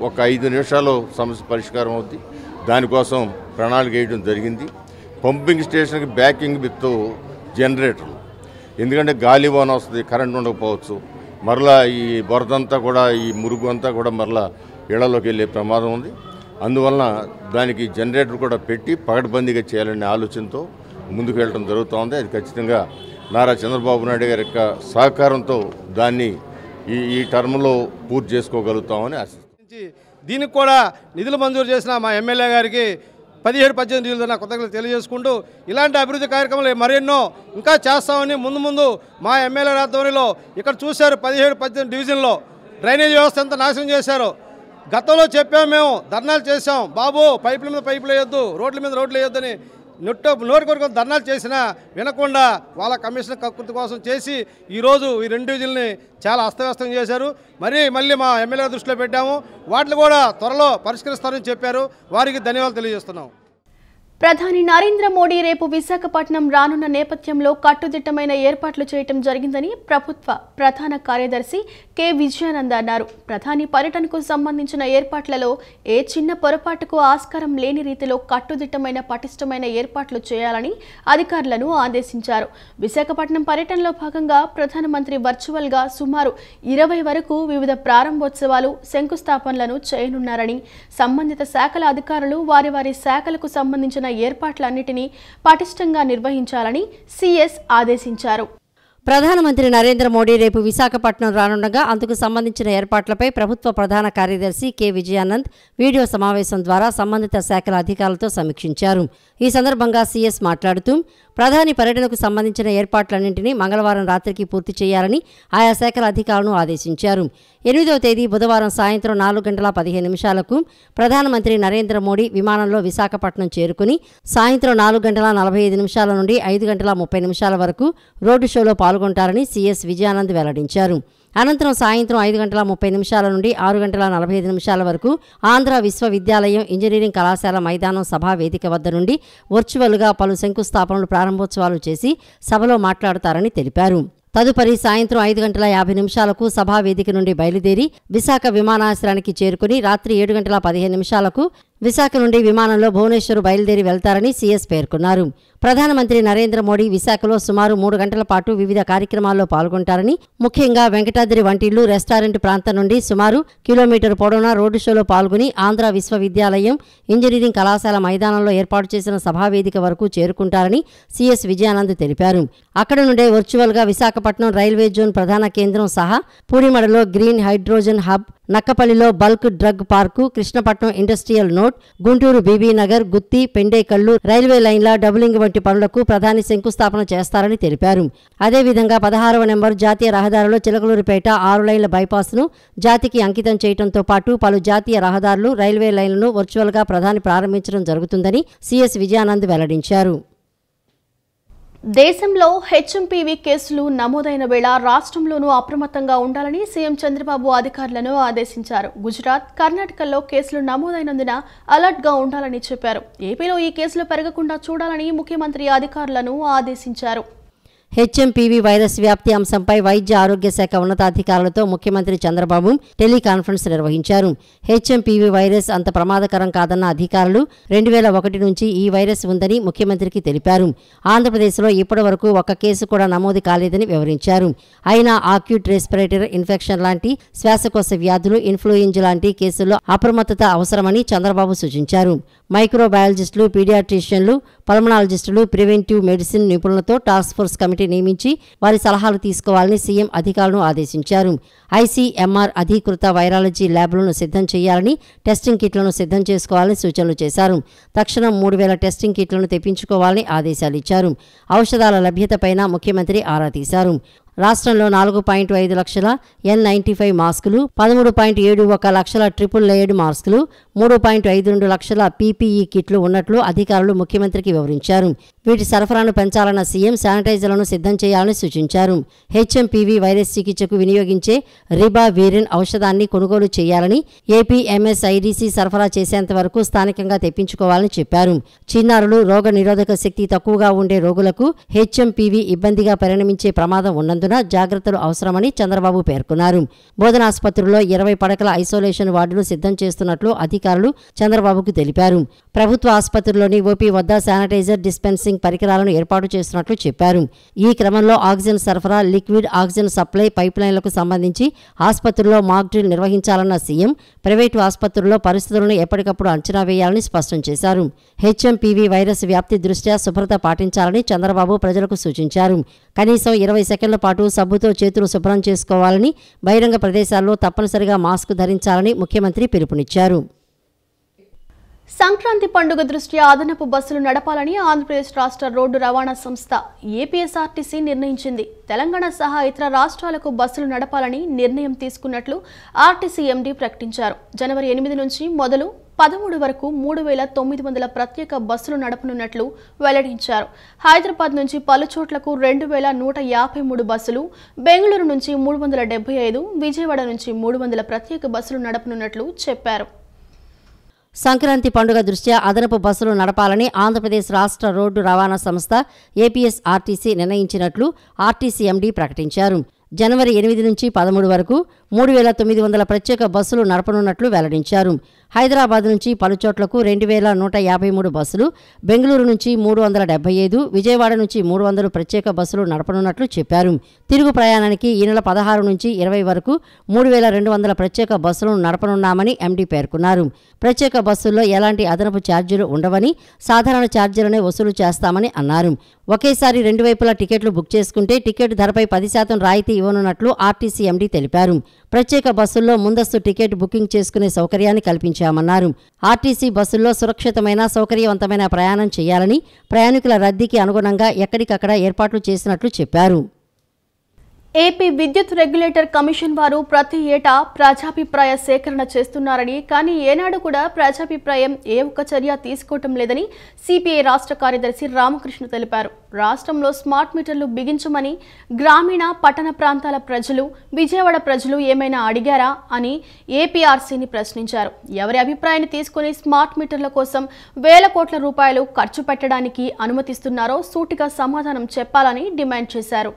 ఒక 5 నిమిషాల్లో సమస్య పరిష్కారం అవుతుంది. దానికోసం ప్రణాళిక వేయడం జరిగింది. పంపింగ్ స్టేషన్కి బ్యాకింగ్ విత్ జనరేటర్లు, ఎందుకంటే గాలి వాన వస్తుంది, కరెంట్ ఉండకపోవచ్చు, మరలా ఈ బురదంతా కూడా ఈ మురుగు అంతా కూడా మరలా ఇళ్లలోకి వెళ్ళే ప్రమాదం ఉంది. అందువలన దానికి జనరేటర్ కూడా పెట్టి పకడ్బందీగా చేయాలనే ఆలోచనతో ముందుకు వెళ్ళడం జరుగుతోంది. అది ఖచ్చితంగా నారా చంద్రబాబు నాయుడు గారి యొక్క సహకారంతో దాన్ని ఈ టర్మ్లో పూర్తి చేసుకోగలుగుతామని ఆశిస్తున్నాను. దీనికి కూడా నిధులు మంజూరు చేసిన మా ఎమ్మెల్యే గారికి 17-18 నిధులు నా కొత్తగా తెలియజేసుకుంటూ ఇలాంటి అభివృద్ధి కార్యక్రమాలు మరెన్నో ఇంకా చేస్తామని ముందు మా ఎమ్మెల్యే ఆధ్వర్యంలో ఇక్కడ చూశారు 17-18 డివిజన్లో డ్రైనేజ్ వ్యవస్థ ఎంత నాశనం చేశారు. గతంలో చెప్పాము, మేము ధర్నాలు చేశాం, బాబు పైపుల మీద పైపులు వేయొద్దు, రోడ్ల మీద రోడ్లు వేయొద్దని నోటి కొరకు ధర్నాలు చేసినా వినకుండా వాళ్ళ కమిషన్ కకృతి కోసం చేసి ఈరోజు ఈ 2 డివిజన్లని చాలా అస్తవ్యస్తం చేశారు. మళ్ళీ మా ఎమ్మెల్యే దృష్టిలో పెట్టాము. వాటిని కూడా త్వరలో పరిష్కరిస్తారని చెప్పారు. వారికి ధన్యవాదాలు తెలియజేస్తున్నాం. ప్రధాని నరేంద్ర మోడీ రేపు విశాఖపట్నం రానున్న నేపథ్యంలో కట్టుదిట్టమైన ఏర్పాట్లు చేయటం జరిగిందని ప్రభుత్వ ప్రధాన కార్యదర్శి కె విజయానంద్ అన్నారు. ప్రధాని పర్యటనకు సంబంధించిన ఏర్పాట్లలో ఏ చిన్న పొరపాటుకు ఆస్కారం లేని రీతిలో కట్టుదిట్టమైన పటిష్టమైన ఏర్పాట్లు చేయాలని అధికారులను ఆదేశించారు. విశాఖపట్నం పర్యటనలో భాగంగా ప్రధానమంత్రి వర్చువల్గా సుమారు 20 వరకు వివిధ ప్రారంభోత్సవాలు, శంకుస్థాపనలను చేయనున్నారని, సంబంధిత శాఖల అధికారులు వారి శాఖలకు సంబంధించిన ఏర్పాట్లన్నిటినీ పటిష్టంగా నిర్వహించాలని సిఎస్ ఆదేశించారు. ప్రధానమంత్రి నరేంద్ర మోడీ రేపు విశాఖపట్నం రానుండగా అందుకు సంబంధించిన ఏర్పాట్లపై ప్రభుత్వ ప్రధాన కార్యదర్శి కె విజయానంద్ వీడియో సమావేశం ద్వారా సంబంధిత శాఖల అధికారులతో సమీక్షించారు. ఈ సందర్భంగా సిఎస్ మాట్లాడుతూ ప్రధాని పర్యటనకు సంబంధించిన ఏర్పాట్లన్నింటినీ మంగళవారం రాత్రికి పూర్తి చేయాలని ఆయా శాఖల అధికారులను ఆదేశించారు. 8వ తేదీ బుధవారం సాయంత్రం 4:15 ప్రధానమంత్రి నరేంద్ర మోడీ విమానంలో విశాఖపట్నం చేరుకుని సాయంత్రం 4:45 నుండి 5:30 వరకు రోడ్డు షోలో పాల్గొంటారని సిఎస్ విజయానంద్ వెల్లడించారు. అనంతరం సాయంత్రం 5:30 నుండి 6:45 వరకు ఆంధ్ర విశ్వవిద్యాలయం ఇంజనీరింగ్ కళాశాల మైదానం సభా వేదిక వద్ద నుండి వర్చువల్గా పలు శంకుస్థాపనలు ప్రారంభోత్సవాలు చేసి సభలో మాట్లాడతారని తెలిపారు. తదుపరి సాయంత్రం 5:50 సభా వేదిక నుండి బయలుదేరి విశాఖ విమానాశ్రయానికి చేరుకుని రాత్రి 7:15 విశాఖ నుండి విమానంలో భువనేశ్వర్ బయలుదేరి వెళ్తారని సీఎస్ పేర్కొన్నారు. ప్రధానమంత్రి నరేంద్ర మోడీ విశాఖలో సుమారు 3 గంటల పాటు వివిధ కార్యక్రమాల్లో పాల్గొంటారని, ముఖ్యంగా వెంకటాద్రి వంటిల్లు రెస్టారెంట్ ప్రాంతం నుండి సుమారు కిలోమీటర్ పొడవునా రోడ్డు షోలో పాల్గొని ఆంధ్ర విశ్వవిద్యాలయం ఇంజనీరింగ్ కళాశాల మైదానంలో ఏర్పాటు చేసిన సభావేదిక వరకు చేరుకుంటారని సీఎస్ విజయానంద్ తెలిపారు. అక్కడ నుండే వర్చువల్గా విశాఖపట్నం రైల్వే జోన్ ప్రధాన కేంద్రం సహా పూడిమడలో గ్రీన్ హైడ్రోజన్ హబ్, నక్కపల్లిలో bulk drug park, Krishnapatnam industrial node, Guntur Bibinagar, Gutti, Pendekallu railway లైన్ల డబులింగ్ వంటి పనులకు ప్రధాని శంకుస్థాపన చేస్తారని తెలిపారు. అదేవిధంగా 16వ నెంబర్ జాతీయ రహదారిలో చిలకలూరిపేట 6 లైన్ల బైపాస్ను జాతికి అంకితం చేయడంతో పాటు పలు జాతీయ రహదారులు, రైల్వే లైన్లను వర్చువల్గా ప్రధాని ప్రారంభించడం జరుగుతుందని సీఎస్ విజయానంద్ వెల్లడించారు. దేశంలో హెచ్ఎంపీవీ కేసులు నమోదైన వేళ రాష్ట్రంలోనూ అప్రమత్తంగా ఉండాలని సీఎం చంద్రబాబు అధికారులను ఆదేశించారు. గుజరాత్, కర్ణాటకలో కేసులు నమోదైనందున అలర్ట్గా ఉండాలని చెప్పారు. ఏపీలో ఈ కేసులు పెరగకుండా చూడాలని ముఖ్యమంత్రి అధికారులను ఆదేశించారు. హెచ్ఎంపీవీ వైరస్ వ్యాప్తి అంశంపై వైద్య ఆరోగ్య శాఖ ఉన్నతాధికారులతో ముఖ్యమంత్రి చంద్రబాబు టెలికాన్ఫరెన్స్ నిర్వహించారు. హెచ్ఎంపీవీ వైరస్ అంత ప్రమాదకరం కాదన్న అధికారులు 2001 నుంచి ఈ వైరస్ ఉందని ముఖ్యమంత్రికి తెలిపారు. ఆంధ్రప్రదేశ్లో ఇప్పటి వరకు ఒక్క కేసు కూడా నమోదు కాలేదని వివరించారు. అయినా ఆక్యూట్ రెస్పిరేటరీ ఇన్ఫెక్షన్ లాంటి శ్వాసకోశ వ్యాధులు, ఇన్ఫ్లుయెంజా లాంటి కేసుల్లో అప్రమత్తత అవసరమని చంద్రబాబు సూచించారు. మైక్రోబయాలజిస్టులు, పీడియాట్రిషియన్లు, పల్మనాలజిస్టులు, ప్రివెంటివ్ మెడిసిన్ నిపుణులతో టాస్క్ ఫోర్స్ కమిటీ నియమించి వారి సలహాలు తీసుకోవాలని సీఎం అధికారులను ఆదేశించారు. ఐసీఎంఆర్ అధీకృత వైరాలజీ ల్యాబ్లను సిద్ధం చేయాలని, టెస్టింగ్ కిట్లను సిద్ధం చేసుకోవాలని సూచనలు చేశారు. తక్షణం 3000 టెస్టింగ్ కిట్లను తెప్పించుకోవాలని ఆదేశాలు ఇచ్చారు. ఔషధాల లభ్యతపైన ముఖ్యమంత్రి ఆరా తీశారు. రాష్ట్రంలో 4.5 లక్షల N95 మాస్కులు, 13.71 లక్షల ట్రిపుల్ లేయర్డ్ మాస్కులు, 3.52 లక్షల PPE కిట్లు ఉన్నట్లు అధికారులు ముఖ్యమంత్రికి వివరించారు. వీటి సరఫరాను పెంచాలన్న సీఎం శానిటైజర్లను సిద్ధం చేయాలని సూచించారు. HMPV వైరస్ చికిత్సకు వినియోగించే రిబావిరిన్ ఔషధాన్ని కొనుగోలు చేయాలని, APMSIDC సరఫరా చేసేంత వరకు స్థానికంగా తెప్పించుకోవాలని చెప్పారు. చిన్నారులు, రోగ నిరోధక శక్తి తక్కువగా ఉండే రోగులకు HMPV ఇబ్బందిగా పరిణమించే ప్రమాదం ఉన్నందున జాగ్రత్తలు అవసరమని చంద్రబాబు పేర్కొన్నారు. బోధనాసుపత్రుల్లో 20 పడకల ఐసోలేషన్ వార్డులు సిద్ధం చేస్తున్నట్లు అధికారులు చంద్రబాబుకు తెలిపారు. ప్రభుత్వ ఆసుపత్రుల్లోని ఓపీ వద్ద శానిటైజర్ డిస్పెన్సింగ్ పరికరాలను ఏర్పాటు చేస్తున్నట్లు చెప్పారు. ఈ క్రమంలో ఆక్సిజన్ సరఫరా, లిక్విడ్ ఆక్సిజన్ సప్లై పైప్లైన్లకు సంబంధించి ఆసుపత్రుల్లో మాక్ డ్రిల్ నిర్వహించాలన్న సీఎం ప్రైవేటు ఆసుపత్రుల్లో పరిస్థితులను ఎప్పటికప్పుడు అంచనా వేయాలని స్పష్టం చేశారు. HMPV వైరస్ వ్యాప్తి దృష్ట్యా శుభ్రత పాటించాలని చంద్రబాబు ప్రజలకు సూచించారు. కనీసం 20 సెకండ్ల పాటు సబ్బుతో చేతులు శుభ్రం చేసుకోవాలని, బహిరంగ ప్రదేశాల్లో తప్పనిసరిగా మాస్క్ ధరించాలని ముఖ్యమంత్రి పిలుపునిచ్చారు. సంక్రాంతి పండుగ దృష్ట్యా అదనపు బస్సులు నడపాలని ఆంధ్రప్రదేశ్ రాష్ట్ర రోడ్డు రవాణా సంస్థ APSRTC నిర్ణయించింది. తెలంగాణ సహా ఇతర రాష్ట్రాలకు బస్సులు నడపాలని నిర్ణయం తీసుకున్నట్లు RTC MD ప్రకటించారు. జనవరి 8 నుంచి మొదలు 13 వరకు 3,900 ప్రత్యేక బస్సులు నడపనున్నట్లు వెల్లడించారు. హైదరాబాద్ నుంచి పలు చోట్లకు 2,153 బస్సులు, బెంగళూరు నుంచి 375, విజయవాడ నుంచి 300 ప్రత్యేక బస్సులు నడపనున్నట్లు చెప్పారు. సంక్రాంతి పండుగ దృష్ట్యా అదనపు బస్సులు నడపాలని ఆంధ్రప్రదేశ్ రాష్ట్ర రోడ్డు రవాణా సంస్థ APSRTC నిర్ణయించినట్లు RTC MD ప్రకటించారు. జనవరి 8 నుంచి 13 వరకు 3,900 ప్రత్యేక బస్సులు నడపనున్నట్లు వెల్లడించారు. హైదరాబాద్ నుంచి పలుచోట్లకు 2,153 బస్సులు, బెంగళూరు నుంచి 375, విజయవాడ నుంచి 300 ప్రత్యేక బస్సులు నడపనున్నట్లు చెప్పారు. తిరుగు ప్రయాణానికి ఈ నెల 16 నుంచి 20 వరకు 3,200 ప్రత్యేక బస్సులను నడపనున్నామని MD పేర్కొన్నారు. ప్రత్యేక బస్సుల్లో ఎలాంటి అదనపు ఛార్జీలు ఉండవని, సాధారణ ఛార్జీలనే వసూలు చేస్తామని అన్నారు. ఒకేసారి 2 వైపులా టికెట్లు బుక్ చేసుకుంటే టికెట్ ధరపై 10% రాయితీ ఇవ్వనున్నట్లు RTC MD తెలిపారు. ప్రత్యేక బస్సుల్లో ముందస్తు టికెట్ బుకింగ్ చేసుకునే సౌకర్యాన్ని కల్పించామన్నారు. RTC బస్సుల్లో సురక్షితమైన, సౌకర్యవంతమైన ప్రయాణం చేయాలని, ప్రయాణికుల రద్దీకి అనుగుణంగా ఎక్కడికక్కడ ఏర్పాట్లు చేసినట్లు చెప్పారు. ఏపీ విద్యుత్ రెగ్యులేటర్ కమిషన్ వారు ప్రతి ఏటా ప్రజాభిప్రాయ సేకరణ చేస్తున్నారని, కానీ ఏనాడు కూడా ప్రజాభిప్రాయం ఏ ఒక్క చర్య తీసుకోవటం లేదని సిపిఐ రాష్ట్ర కార్యదర్శి రామకృష్ణ తెలిపారు. రాష్ట్రంలో స్మార్ట్ మీటర్లు బిగించమని గ్రామీణ, పట్టణ ప్రాంతాల ప్రజలు, విజయవాడ ప్రజలు ఏమైనా అడిగారా అని ఏపీఆర్సీని ప్రశ్నించారు. ఎవరి అభిప్రాయాన్ని తీసుకుని స్మార్ట్ మీటర్ల కోసం వేల కోట్ల రూపాయలు ఖర్చు పెట్టడానికి అనుమతిస్తున్నారో సూటిగా సమాధానం చెప్పాలని డిమాండ్ చేశారు.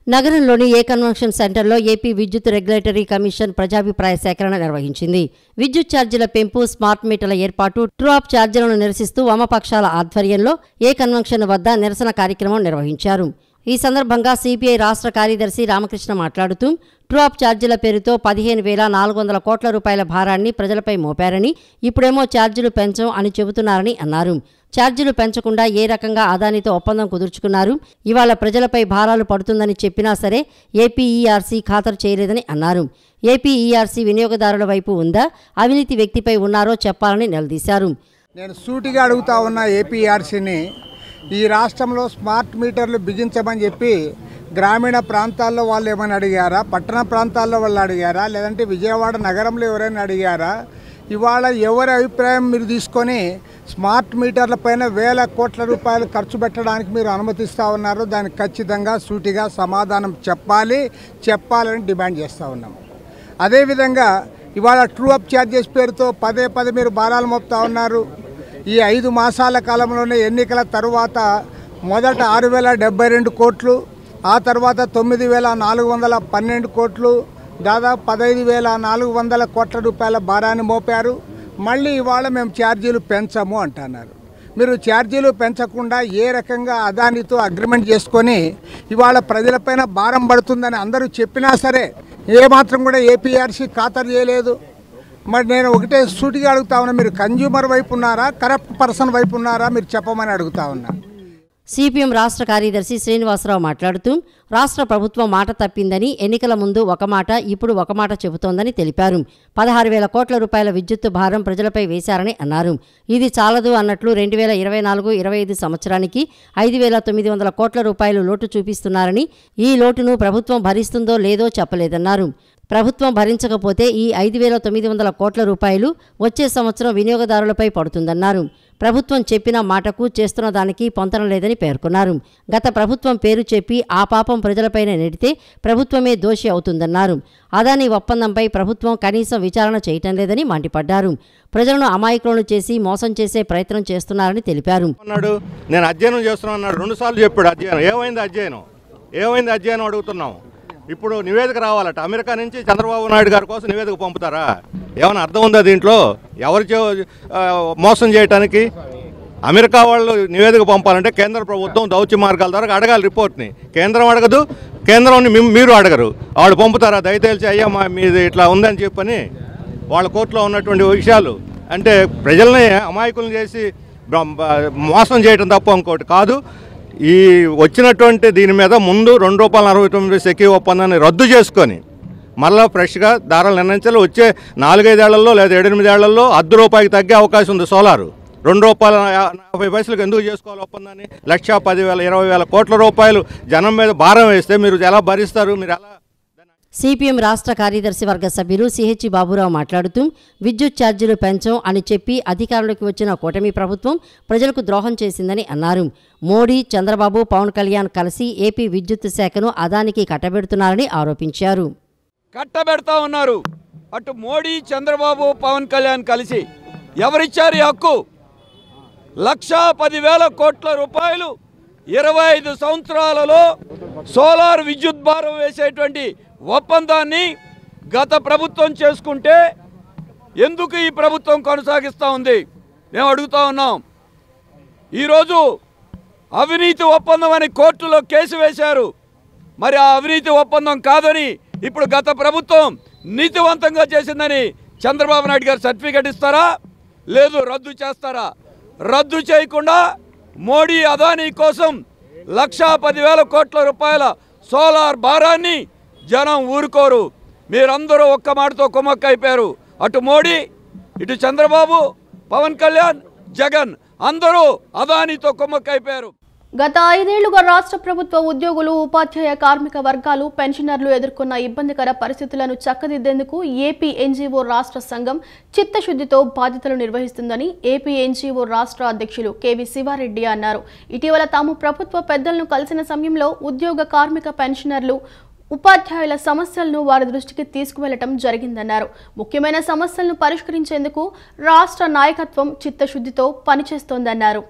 నగరంలోని ఏ కన్వెన్షన్ సెంటర్లో ఏపీ విద్యుత్ రెగ్యులేటరీ కమిషన్ ప్రజాభిప్రాయ సేకరణ నిర్వహించింది. విద్యుత్ ఛార్జీల పెంపు, స్మార్ట్ మీటర్ల ఏర్పాటు, ట్రూ అప్ ఛార్జీలను నిరసిస్తూ వామపక్షాల ఆధ్వర్యంలో ఏ కన్వెన్షన్ వద్ద నిరసన కార్యక్రమం నిర్వహించారు. ఈ సందర్భంగా సిపిఐ రాష్ట్ర కార్యదర్శి రామకృష్ణ మాట్లాడుతూ ట్రూ అప్ ఛార్జీల పేరుతో 15,400 కోట్ల రూపాయల భారాన్ని ప్రజలపై మోపారని, ఇప్పుడేమో ఛార్జీలు పెంచం అని చెబుతున్నారని అన్నారు. ఛార్జీలు పెంచకుండా ఏ రకంగా అదానితో ఒప్పందం కుదుర్చుకున్నారు? ఇవాళ ప్రజలపై భారాలు పడుతుందని చెప్పినా సరే ఏపీఈఆర్సీ ఖాతరు చేయలేదని అన్నారు. ఏపీఈఆర్సీ వినియోగదారుల వైపు ఉందా, అవినీతి వ్యక్తిపై ఉన్నారో చెప్పాలని నిలదీశారు. నేను సూటిగా అడుగుతా ఉన్న ఏపీఆర్సీని, ఈ రాష్ట్రంలో స్మార్ట్ మీటర్లు బిగించమని చెప్పి గ్రామీణ ప్రాంతాల్లో వాళ్ళు ఏమైనా అడిగారా, పట్టణ ప్రాంతాల్లో వాళ్ళు అడిగారా, లేదంటే విజయవాడ నగరంలో ఎవరైనా అడిగారా? ఇవాళ ఎవరి అభిప్రాయం మీరు తీసుకొని స్మార్ట్ మీటర్ల పైన వేల కోట్ల రూపాయలు ఖర్చు పెట్టడానికి మీరు అనుమతిస్తూ ఉన్నారు? దానికి ఖచ్చితంగా సూటిగా సమాధానం చెప్పాలని డిమాండ్ చేస్తూ ఉన్నాం. అదేవిధంగా ఇవాళ ట్రూ అప్ ఛార్జెస్ పేరుతో పదే మీరు భారాలు మోపుతా ఉన్నారు. ఈ 5 మాసాల కాలంలోనే ఎన్నికల తరువాత మొదట 6,072 కోట్లు, ఆ తర్వాత 9,412 కోట్లు, దాదాపు 15,400 కోట్ల రూపాయల భారాన్ని మోపారు. మళ్ళీ ఇవాళ మేము ఛార్జీలు పెంచము అంటున్నారు. మీరు ఛార్జీలు పెంచకుండా ఏ రకంగా అదానితో అగ్రిమెంట్ చేసుకొని ఇవాళ ప్రజలపైన భారం పడుతుందని అందరూ చెప్పినా సరే ఏమాత్రం కూడా ఏపీఆర్సీ ఖాతరు చేయలేదు. మరి నేను ఒకటే సూటిగా అడుగుతా ఉన్నా, మీరు కన్జ్యూమర్ వైపు ఉన్నారా, కరప్ట్ పర్సన్ వైపు ఉన్నారా? మీరు చెప్పమని అడుగుతా ఉన్నా. సిపిఎం రాష్ట్ర కార్యదర్శి శ్రీనివాసరావు మాట్లాడుతూ రాష్ట్ర ప్రభుత్వం మాట తప్పిందని, ఎన్నికల ముందు ఒక మాట ఇప్పుడు ఒక మాట చెబుతోందని తెలిపారు. 16,000 కోట్ల రూపాయల విద్యుత్తు భారం ప్రజలపై వేశారని అన్నారు. ఇది చాలదు అన్నట్లు 2024-25 సంవత్సరానికి 5,900 కోట్ల రూపాయలు లోటు చూపిస్తున్నారని, ఈ లోటును ప్రభుత్వం భరిస్తుందో లేదో చెప్పలేదన్నారు. ప్రభుత్వం భరించకపోతే ఈ 5,900 కోట్ల రూపాయలు వచ్చే సంవత్సరం వినియోగదారులపై పడుతుందన్నారు. ప్రభుత్వం చెప్పిన మాటకు చేస్తున్న దానికి పొంతన లేదని పేర్కొన్నారు. గత ప్రభుత్వం పేరు చెప్పి ఆ పాపం ప్రజలపైనే నెడితే ప్రభుత్వమే దోషి అవుతుందన్నారు. అదానీ ఒప్పందంపై ప్రభుత్వం కనీసం విచారణ చేయటం లేదని మండిపడ్డారు. ప్రజలను అమాయకులను చేసి మోసం చేసే ప్రయత్నం చేస్తున్నారని తెలిపారు. నేను అధ్యయనం చేస్తున్నాను 2 సార్లు చెప్పాడు. అధ్యయనం ఏమైంది అధ్యయనం అడుగుతున్నాం. ఇప్పుడు నివేదిక రావాలట. అమెరికా నుంచి చంద్రబాబు నాయుడు గారి కోసం నివేదిక పంపుతారా? ఏమైనా అర్థం ఉందా దీంట్లో? ఎవరు మోసం చేయడానికి? అమెరికా వాళ్ళు నివేదిక పంపాలంటే కేంద్ర ప్రభుత్వం దౌత్య మార్గాల ద్వారా అడగాలి రిపోర్ట్ని. కేంద్రం అడగదు, కేంద్రం మీరు అడగరు. వాళ్ళు పంపుతారా? దయచేసి అయ్యా మీది ఇట్లా ఉందని చెప్పని వాళ్ళ కోర్టులో ఉన్నటువంటి విషయాలు అంటే ప్రజల్ని అమాయకులను చేసి మోసం చేయడం తప్ప ఇంకోటి కాదు. ఈ వచ్చినటువంటి దీని మీద ముందు ₹2.69 సెకీ ఒప్పందాన్ని రద్దు చేసుకొని మళ్ళీ ఫ్రెష్గా ధరలు నిర్ణయించాలి. వచ్చే 4-5 ఏళ్లలో లేదా 7-8 ఏళ్లలో ₹1 తగ్గే అవకాశం ఉంది. సోలారు ₹2.50 ఎందుకు చేసుకోవాలి ఒప్పందాన్ని? 1,10,000-20,000 కోట్ల రూపాయలు జనం మీద భారం వేస్తే మీరు ఎలా భరిస్తారు? మీరు ఎలా? సిపిఎం రాష్ట్ర కార్యదర్శి వర్గ సభ్యులు సిహెచ్ బాబురావు మాట్లాడుతూ విద్యుత్ ఛార్జీలు పెంచం అని చెప్పి అధికారంలోకి వచ్చిన కూటమి ప్రభుత్వం ప్రజలకు ద్రోహం చేసిందని అన్నారు. మోడీ, చంద్రబాబు, పవన్ కళ్యాణ్ కలిసి ఏపీ విద్యుత్ శాఖను అదానికి కట్టబెడుతున్నారని ఆరోపించారు. కట్టబెడతా ఉన్నారు. అటు మోడీ, చంద్రబాబు, పవన్ కళ్యాణ్ కలిసి ఎవరిచ్చారు ఈ హక్కు? 1,10,000 కోట్ల రూపాయలు 25 సంవత్సరాలలో సోలార్ విద్యుత్ భారం వేసేటువంటి ఒప్పందాన్ని గత ప్రభుత్వం చేసుకుంటే ఎందుకు ఈ ప్రభుత్వం కొనసాగిస్తూ ఉంది? మేము అడుగుతా ఉన్నాం. ఈరోజు అవినీతి ఒప్పందం అని కోర్టులో కేసు వేశారు. మరి ఆ అవినీతి ఒప్పందం కాదని ఇప్పుడు గత ప్రభుత్వం నీతివంతంగా చేసిందని చంద్రబాబు నాయుడు గారు సర్టిఫికెట్ ఇస్తారా? లేదు, రద్దు చేస్తారా? రద్దు చేయకుండా మోడీ అదానీ కోసం 1,10,000 కోట్ల రూపాయల సోలార్ భారాన్ని జనం ఊరుకోరు. మీరందరూ ఒక్క మాటతో కుమ్మక్కైపోయారు. అటు మోడీ, ఇటు చంద్రబాబు, పవన్ కళ్యాణ్, జగన్ అందరూ అదానీతో కుమ్మక్కైపోయారు. గత 5 ఏళ్లుగా రాష్ట్ర ప్రభుత్వ ఉద్యోగులు, ఉపాధ్యాయ కార్మిక వర్గాలు, పెన్షనర్లు ఎదుర్కొన్న ఇబ్బందికర పరిస్థితులను చక్కదిద్దేందుకు ఏపీ ఎన్జీఓ రాష్ట్ర సంఘం చిత్తశుద్ధితో బాధ్యతలు నిర్వహిస్తుందని ఏపీ ఎన్జీఓ రాష్ట్ర అధ్యక్షులు కేవీ శివారెడ్డి అన్నారు. ఇటీవల తాము ప్రభుత్వ పెద్దలను కలిసిన సమయంలో ఉద్యోగ, కార్మిక, పెన్షనర్లు, ఉపాధ్యాయుల సమస్యలను వారి దృష్టికి తీసుకువెళ్లటం జరిగిందన్నారు. ముఖ్యమైన సమస్యలను పరిష్కరించేందుకు రాష్ట్ర నాయకత్వం చిత్తశుద్ధితో పనిచేస్తోందన్నారు.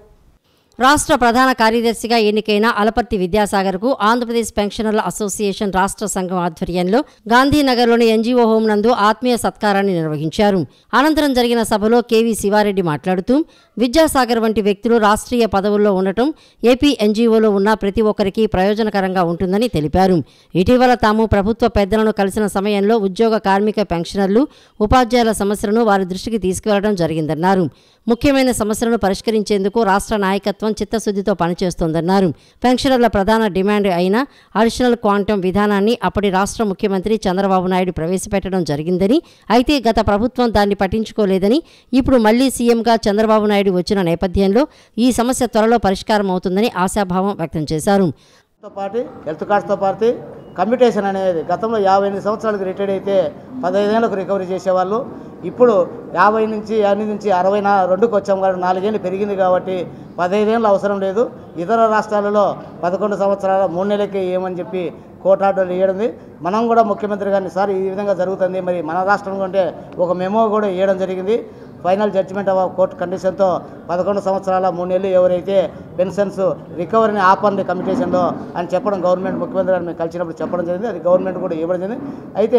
రాష్ట్ర ప్రధాన కార్యదర్శిగా ఎన్నికైన అలపర్తి విద్యాసాగర్కు ఆంధ్రప్రదేశ్ పెన్షనర్ల అసోసియేషన్ రాష్ట్ర సంఘం ఆధ్వర్యంలో గాంధీనగర్లోని ఎన్జీఓ హోం నందు ఆత్మీయ సత్కారాన్ని నిర్వహించారు. అనంతరం జరిగిన సభలో కేవీ శివారెడ్డి మాట్లాడుతూ విద్యాసాగర్ వంటి వ్యక్తులు రాష్ట్రీయ పదవుల్లో ఉండటం ఏపీ ఎన్జీఓలో ఉన్న ప్రతి ఒక్కరికి ప్రయోజనకరంగా ఉంటుందని తెలిపారు. ఇటీవల తాము ప్రభుత్వ పెద్దలను కలిసిన సమయంలో ఉద్యోగ, కార్మిక, పెన్షనర్లు, ఉపాధ్యాయుల సమస్యలను వారి దృష్టికి తీసుకువెళ్లడం జరిగిందన్నారు. ముఖ్యమైన సమస్యలను పరిష్కరించేందుకు రాష్ట్ర నాయకత్వం చిత్తశుద్ధితో పనిచేస్తోందన్నారు. పెన్షనర్ల ప్రధాన డిమాండ్ అయిన అడిషనల్ క్వాంటమ్ విధానాన్ని అప్పటి రాష్ట్ర ముఖ్యమంత్రి చంద్రబాబు నాయుడు ప్రవేశపెట్టడం జరిగిందని, అయితే గత ప్రభుత్వం దాన్ని పట్టించుకోలేదని, ఇప్పుడు మళ్లీ సీఎంగా చంద్రబాబు నాయుడు వచ్చిన నేపథ్యంలో ఈ సమస్య త్వరలో పరిష్కారం అవుతుందని ఆశాభావం వ్యక్తం చేశారు. హెల్త్ కార్డ్స్తో పాటు కమ్యూటేషన్ అనేది గతంలో 58 సంవత్సరాలకు రిటైర్డ్ అయితే 15 ఏళ్లకు రికవరీ చేసేవాళ్ళు. ఇప్పుడు 50 నుంచి 62కి వచ్చాం కాబట్టి 4 ఏళ్ళు పెరిగింది కాబట్టి 15 ఏళ్ళు అవసరం లేదు. ఇతర రాష్ట్రాలలో 11 సంవత్సరాల 3 నెలలకి ఏమని చెప్పి కోర్టు ఆర్డర్లు ఇవ్వడం. మనం కూడా ముఖ్యమంత్రి గారిని సార్ ఈ విధంగా జరుగుతుంది, మరి మన రాష్ట్రం కంటే ఒక మెమో కూడా ఇవ్వడం జరిగింది. ఫైనల్ జడ్జిమెంట్ ఆఫ్ కోర్టు కండిషన్తో 11 సంవత్సరాల 3 నెలలు ఎవరైతే పెన్షన్స్ రికవరీని ఆపండి కమ్యూటేషన్లో అని చెప్పడం గవర్నమెంట్ ముఖ్యమంత్రి గారు మేము కలిసినప్పుడు చెప్పడం జరిగింది. అది గవర్నమెంట్ కూడా ఇవ్వడం జరిగింది. అయితే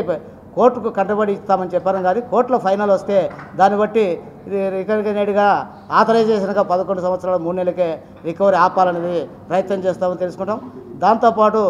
కోర్టుకు కట్టుబడి ఇస్తామని చెప్పారు కానీ కోర్టులో ఫైనల్ వస్తే దాన్ని బట్టి రికవరీగా ఆథరైజేషన్గా 11 సంవత్సరాల 3 నెలలకే రికవరీ ఆపాలనేది ప్రయత్నం చేస్తామని తెలుసుకుంటాం. దాంతోపాటు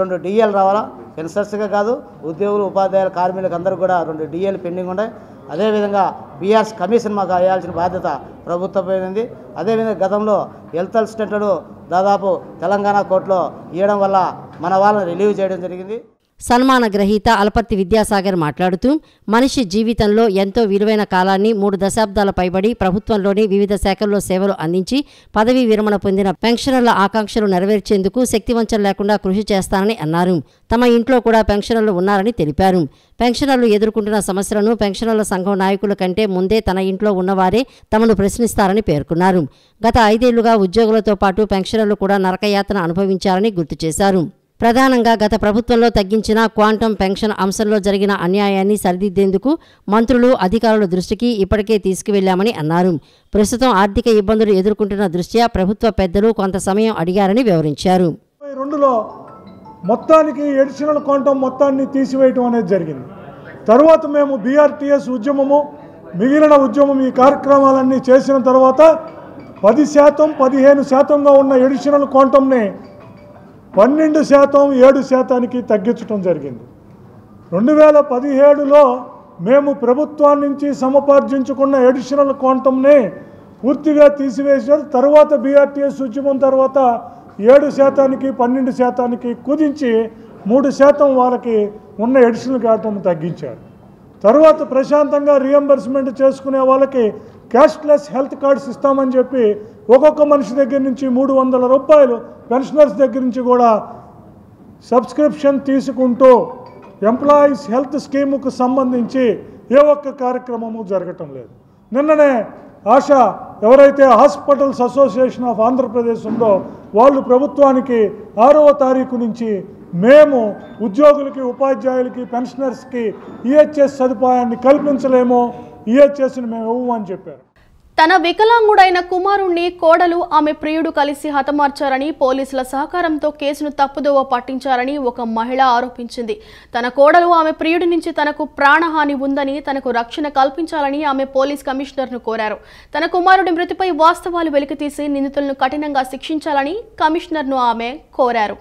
2 డిఎల్ రావాలా, పెన్షనర్స్గా కాదు ఉద్యోగులు, ఉపాధ్యాయులు, కార్మికులకు అందరూ కూడా 2 డిఎల్ పెండింగ్ ఉన్నాయి. అదేవిధంగా బీఆర్స్ కమిషన్ మాకు వేయాల్సిన బాధ్యత ప్రభుత్వమైంది. అదేవిధంగా గతంలో హెల్త్ అసిస్టెంట్లను దాదాపు తెలంగాణ కోర్టులో ఇవ్వడం వల్ల మన వాళ్ళని రిలీవ్ చేయడం జరిగింది. సన్మాన గ్రహీత అలపర్తి విద్యాసాగర్ మాట్లాడుతూ మనిషి జీవితంలో ఎంతో విలువైన కాలాన్ని 3 దశాబ్దాల పైబడి ప్రభుత్వంలోని వివిధ శాఖల్లో సేవలు అందించి పదవీ విరమణ పొందిన పెన్షనర్ల ఆకాంక్షలు నెరవేర్చేందుకు శక్తివంచన లేకుండా కృషి చేస్తానని అన్నారు. తమ ఇంట్లో కూడా పెన్షనర్లు ఉన్నారని తెలిపారు. పెన్షనర్లు ఎదుర్కొంటున్న సమస్యలను పెన్షనర్ల సంఘం నాయకుల కంటే ముందే తన ఇంట్లో ఉన్నవారే తమను ప్రశ్నిస్తారని పేర్కొన్నారు. గత 5 ఏళ్లుగా ఉద్యోగులతో పాటు పెన్షనర్లు కూడా నరకయాతన అనుభవించారని గుర్తు చేశారు. ప్రధానంగా గత ప్రభుత్వంలో తగ్గించిన క్వాంటమ్ పెన్షన్ అంశంలో జరిగిన అన్యాయాన్ని సరిదిద్దేందుకు మంత్రులు అధికారుల దృష్టికి ఇప్పటికే తీసుకువెళ్లామని అన్నారు. ప్రస్తుతం ఆర్థిక ఇబ్బందులు ఎదుర్కొంటున్న దృష్ట్యా ప్రభుత్వ పెద్దలు కొంత సమయం అడిగారని వివరించారు. 2022లో మొత్తానికి ఎడిషనల్ క్వాంటమ్ మొత్తాన్ని తీసివేయటం అనేది జరిగింది. తర్వాత మేము బీఆర్టీఎస్ ఉద్యమము మిగిలిన ఉద్యమం ఈ కార్యక్రమాలన్నీ చేసిన తర్వాత 10%, 15%గా ఉన్న ఎడిషనల్ క్వాంటమ్ని 12%, 7%కి తగ్గించడం జరిగింది. 2017లో మేము ప్రభుత్వం నుంచి సముపార్జించుకున్న ఎడిషనల్ క్వాంటమ్ని పూర్తిగా తీసివేశారు. తర్వాత బీఆర్టీఎస్ ఉద్యమం తర్వాత 7%కి 12%కి కుదించి 3% వాళ్ళకి ఉన్న ఎడిషనల్ క్వాంటమ్ తగ్గించారు. తర్వాత ప్రశాంతంగా రియంబర్స్మెంట్ చేసుకునే వాళ్ళకి క్యాష్లెస్ హెల్త్ కార్డ్స్ ఇస్తామని చెప్పి ఒక్కొక్క మనిషి దగ్గర నుంచి 300 రూపాయలు పెన్షనర్స్ దగ్గర నుంచి కూడా సబ్స్క్రిప్షన్ తీసుకుంటూ ఎంప్లాయీస్ హెల్త్ స్కీముకు సంబంధించి ఏ ఒక్క కార్యక్రమము జరగటం లేదు. నిన్ననే ఆశ ఎవరైతే హాస్పిటల్స్ అసోసియేషన్ ఆఫ్ ఆంధ్రప్రదేశ్ ఉందో వాళ్ళు ప్రభుత్వానికి 6వ తారీఖు నుంచి మేము ఉద్యోగులకి, ఉపాధ్యాయులకి, పెన్షనర్స్కి ఈహెచ్ఎస్ సదుపాయాన్ని కల్పించలేమో, ఈహెచ్ఎస్ని మేము ఇవ్వము అని చెప్పారు. తన వికలాంగుడైన కుమారుణ్ణి కోడలు ఆమె ప్రియుడు కలిసి హతమార్చారని పోలీసుల సహకారంతో కేసును తప్పుదోవ పట్టించారని ఒక మహిళ ఆరోపించింది. తన కోడలు ఆమె ప్రియుడి నుంచి తనకు ప్రాణహాని ఉందని, తనకు రక్షణ కల్పించాలని ఆమె పోలీస్ కమిషనర్ను కోరారు. తన కుమారుడి మృతిపై వాస్తవాలు వెలికితీసి నిందితులను కఠినంగా శిక్షించాలని కమిషనర్ను ఆమె కోరారు.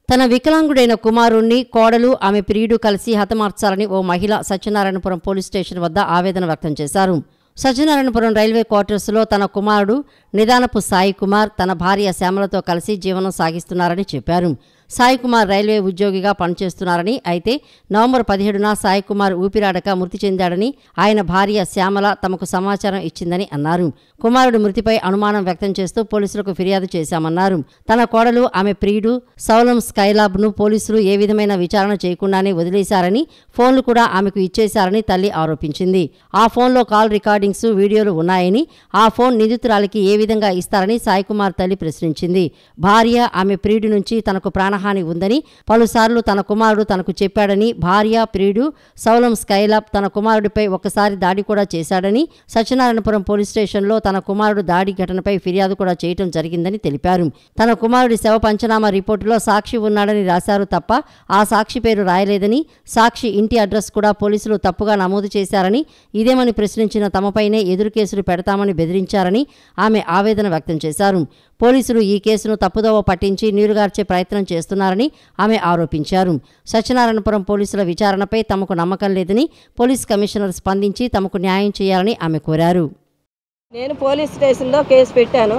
తన వికలాంగుడైన కుమారుణ్ణి కోడలు ఆమె ప్రియుడు కలిసి హతమార్చాలని ఓ మహిళ సత్యనారాయణపురం పోలీస్ స్టేషన్ వద్ద ఆవేదన వ్యక్తం చేశారు. సత్యనారాయణపురం రైల్వే క్వార్టర్స్లో తన కుమారుడు నిదానపు సాయి కుమార్ తన భార్య శ్యామలతో కలిసి జీవనం సాగిస్తున్నారని చెప్పారు. సాయి కుమార్ రైల్వే ఉద్యోగిగా పనిచేస్తున్నారని, అయితే నవంబర్ 17న సాయి కుమార్ ఊపిరాడక మృతి చెందాడని ఆయన భార్య శ్యామల తమకు సమాచారం ఇచ్చిందని అన్నారు. కుమారుడు మృతిపై అనుమానం వ్యక్తం చేస్తూ పోలీసులకు ఫిర్యాదు చేశామన్నారు. తన కోడలు ఆమె ప్రియుడు సౌలం స్కైలాబ్ను పోలీసులు ఏ విధమైన విచారణ చేయకుండానే వదిలేశారని, ఫోన్లు కూడా ఆమెకు ఇచ్చేశారని తల్లి ఆరోపించింది. ఆ ఫోన్లో కాల్ రికార్డింగ్స్, వీడియోలు ఉన్నాయని, ఆ ఫోన్ నిందితురాలికి ఏ విధంగా ఇస్తారని సాయి కుమార్ తల్లి ప్రశ్నించింది. భార్య ఆమె ప్రియుడి నుంచి తనకు ప్రాణహాని ఉందని పలుసార్లు తన కుమారుడు తనకు చెప్పాడని, భార్య ప్రియుడు సౌలం స్కైలాబ్ తన కుమారుడిపై ఒకసారి దాడి కూడా చేశాడని, సత్యనారాయణపురం పోలీస్ స్టేషన్లో తన కుమారుడు దాడి ఘటనపై ఫిర్యాదు కూడా చేయడం జరిగిందని తెలిపారు. తన కుమారుడి శవ పంచనామా రిపోర్టులో సాక్షి ఉన్నాడని రాశారు తప్ప ఆ సాక్షి పేరు రాయలేదని, సాక్షి ఇంటి అడ్రస్ కూడా పోలీసులు తప్పుగా నమోదు చేశారని, ఇదేమని ప్రశ్నించిన తమపైనే ఎదురు కేసులు పెడతామని బెదిరించారని ఆమె ఆవేదన వ్యక్తం చేశారు. పోలీసులు ఈ కేసును తప్పుదోవ పట్టించి నీరుగార్చే ప్రయత్నం చేస్తున్నారని ఆమె ఆరోపించారు. సత్యనారాయణపురం పోలీసుల విచారణపై తమకు నమ్మకం లేదని పోలీస్ కమిషనర్ స్పందించి తమకు న్యాయం చేయాలని ఆమె కోరారు. నేను పోలీస్ స్టేషన్లో కేసు పెట్టాను.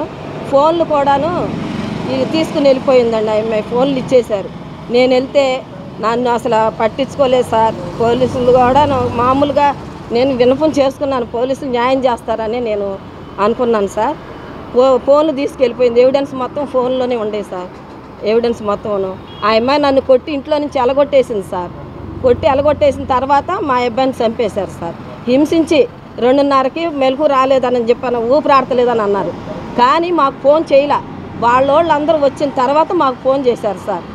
ఫోన్లు కూడాను తీసుకుని వెళ్ళిపోయిందండి. ఆమె ఫోన్లు ఇచ్చేశారు. నేను వెళ్తే నన్ను అసలు పట్టించుకోలేదు సార్. పోలీసులు కూడా మామూలుగా నేను విన్నపం చేసుకున్నాను, పోలీసులు న్యాయం చేస్తారని నేను అనుకున్నాను సార్. ఫోన్లు తీసుకెళ్ళిపోయింది. ఎవిడెన్స్ మొత్తం ఫోన్లోనే ఉండే సార్. ఎవిడెన్స్ మొత్తం ఆ అమ్మాయి నన్ను కొట్టి ఇంట్లో నుంచి అలగొట్టేసింది సార్. కొట్టి అలగొట్టేసిన తర్వాత మా అబ్బాయిని చంపేశారు సార్. హింసించి 2:30కి మెలకు రాలేదని చెప్పాను, ఊపిరాడతలేదని అన్నారు. కానీ మాకు ఫోన్ చేయలే. వాళ్ళందరూ వచ్చిన తర్వాత మాకు ఫోన్ చేశారు సార్.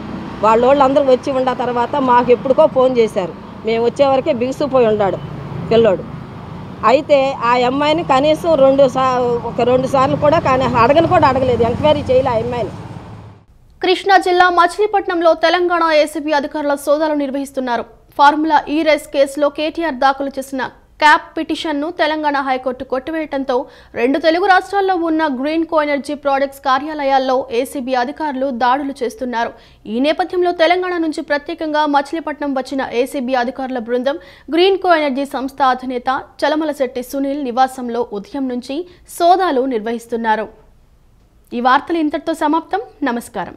వాళ్ళందరూ వచ్చి ఉన్న తర్వాత మాకు ఎప్పుడుకో ఫోన్ చేశారు. మేము వచ్చేవరకే బిగుసిపోయి ఉన్నాడు పిల్లోడు. అయితే ఆ అమ్మాయిని కనీసం 2 సార్లు కూడా కానీ అడగను కూడా అడగలేదు, ఎంక్వైరీ చేయలే ఆ అమ్మాయిని. కృష్ణా జిల్లా మచిలీపట్నంలో తెలంగాణ ఏసీబీ అధికారుల సోదాలు నిర్వహిస్తున్నారు. ఫార్ములా ఈ రేస్ కేసులో కేటీఆర్ దాఖలు చేసిన క్యాప్ పిటిషన్ను తెలంగాణ హైకోర్టు కొట్టివేయడంతో 2 తెలుగు రాష్ట్రాల్లో ఉన్న గ్రీన్ కో ఎనర్జీ ప్రాజెక్ట్స్ కార్యాలయాల్లో ఏసీబీ అధికారులు దాడులు చేస్తున్నారు. ఈ నేపథ్యంలో తెలంగాణ నుంచి ప్రత్యేకంగా మచిలీపట్నం వచ్చిన ఏసీబీ అధికారుల బృందం గ్రీన్ కో ఎనర్జీ సంస్థ అధినేత చలమలశెట్టి సునీల్ నివాసంలో ఉదయం నుంచి సోదాలు నిర్వహిస్తున్నారు. ఈ వార్తలు ఇంతటితో సమాప్తం. నమస్కారం.